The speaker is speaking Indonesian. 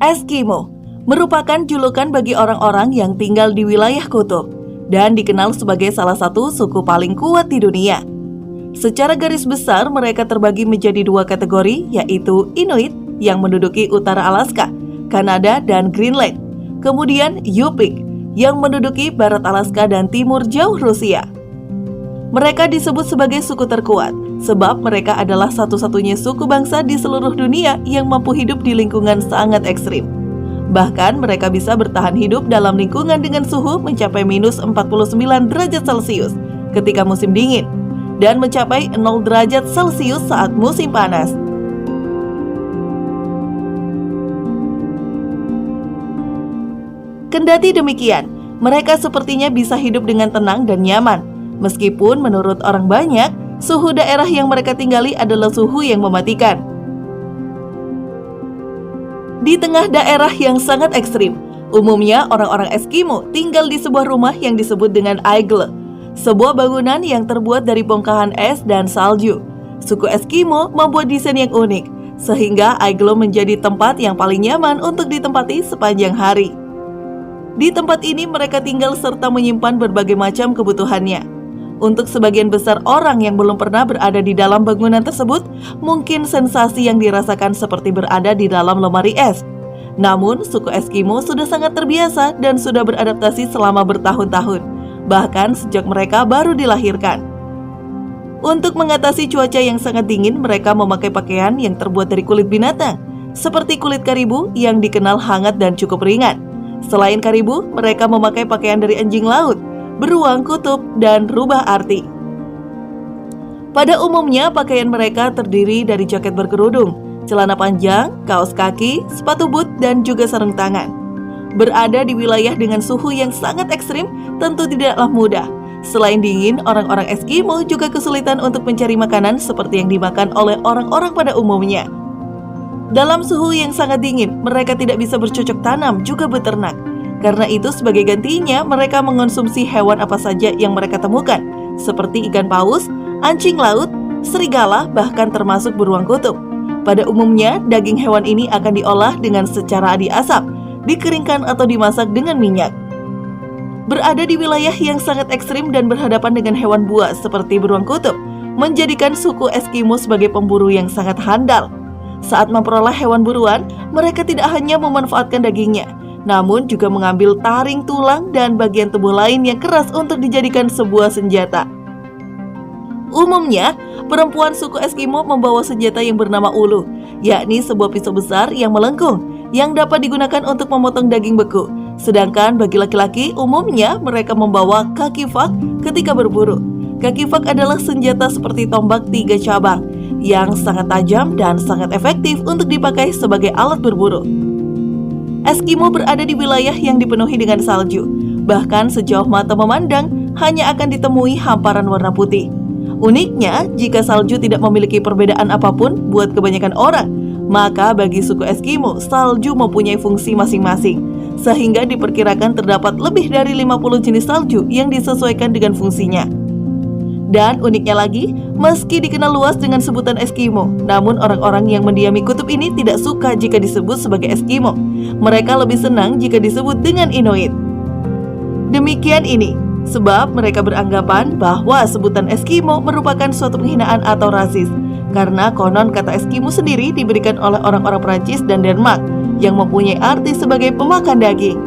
Eskimo merupakan julukan bagi orang-orang yang tinggal di wilayah kutub dan dikenal sebagai salah satu suku paling kuat di dunia. Secara garis besar mereka terbagi menjadi dua kategori, yaitu Inuit yang menduduki utara Alaska, Kanada, dan Greenland. Kemudian Yupik yang menduduki barat Alaska dan timur jauh Rusia. Mereka disebut sebagai suku terkuat sebab mereka adalah satu-satunya suku bangsa di seluruh dunia yang mampu hidup di lingkungan sangat ekstrim. Bahkan mereka bisa bertahan hidup dalam lingkungan dengan suhu mencapai minus 49 derajat Celcius ketika musim dingin dan mencapai 0 derajat Celcius saat musim panas. Kendati demikian, mereka sepertinya bisa hidup dengan tenang dan nyaman. Meskipun menurut orang banyak, suhu daerah yang mereka tinggali adalah suhu yang mematikan. Di tengah daerah yang sangat ekstrim, umumnya orang-orang Eskimo tinggal di sebuah rumah yang disebut dengan igloo, sebuah bangunan yang terbuat dari bongkahan es dan salju. Suku Eskimo membuat desain yang unik, sehingga igloo menjadi tempat yang paling nyaman untuk ditempati sepanjang hari. Di tempat ini mereka tinggal serta menyimpan berbagai macam kebutuhannya. Untuk sebagian besar orang yang belum pernah berada di dalam bangunan tersebut, mungkin sensasi yang dirasakan seperti berada di dalam lemari es. Namun, suku Eskimo sudah sangat terbiasa dan sudah beradaptasi selama bertahun-tahun, bahkan sejak mereka baru dilahirkan. Untuk mengatasi cuaca yang sangat dingin, mereka memakai pakaian yang terbuat dari kulit binatang, seperti kulit karibu yang dikenal hangat dan cukup ringan. Selain karibu, mereka memakai pakaian dari anjing laut, beruang kutub, dan rubah arti. Pada umumnya, pakaian mereka terdiri dari jaket berkerudung, celana panjang, kaos kaki, sepatu boot, dan juga sarung tangan. Berada di wilayah dengan suhu yang sangat ekstrim tentu tidaklah mudah. Selain dingin, orang-orang Eskimo juga kesulitan untuk mencari makanan seperti yang dimakan oleh orang-orang pada umumnya. Dalam suhu yang sangat dingin, mereka tidak bisa bercocok tanam juga beternak. Karena itu sebagai gantinya mereka mengonsumsi hewan apa saja yang mereka temukan, seperti ikan paus, anjing laut, serigala, bahkan termasuk beruang kutub. Pada umumnya, daging hewan ini akan diolah dengan secara diasap, dikeringkan atau dimasak dengan minyak. Berada di wilayah yang sangat ekstrim dan berhadapan dengan hewan buas seperti beruang kutub, menjadikan suku Eskimo sebagai pemburu yang sangat handal. Saat memperoleh hewan buruan, mereka tidak hanya memanfaatkan dagingnya, namun juga mengambil taring tulang dan bagian tubuh lain yang keras untuk dijadikan sebuah senjata. Umumnya, perempuan suku Eskimo membawa senjata yang bernama ulu, yakni sebuah pisau besar yang melengkung, yang dapat digunakan untuk memotong daging beku. Sedangkan bagi laki-laki, umumnya mereka membawa kakifak ketika berburu. Kakifak adalah senjata seperti tombak 3 cabang, yang sangat tajam dan sangat efektif untuk dipakai sebagai alat berburu. Eskimo berada di wilayah yang dipenuhi dengan salju. Bahkan sejauh mata memandang, hanya akan ditemui hamparan warna putih. Uniknya, jika salju tidak memiliki perbedaan apapun buat kebanyakan orang, maka bagi suku Eskimo, salju mempunyai fungsi masing-masing. Sehingga diperkirakan terdapat lebih dari 50 jenis salju yang disesuaikan dengan fungsinya. Dan uniknya lagi, meski dikenal luas dengan sebutan Eskimo, namun orang-orang yang mendiami kutub ini tidak suka jika disebut sebagai Eskimo. Mereka lebih senang jika disebut dengan Inuit. Demikian ini, sebab mereka beranggapan bahwa sebutan Eskimo merupakan suatu penghinaan atau rasis. Karena konon kata Eskimo sendiri diberikan oleh orang-orang Prancis dan Denmark yang mempunyai arti sebagai pemakan daging.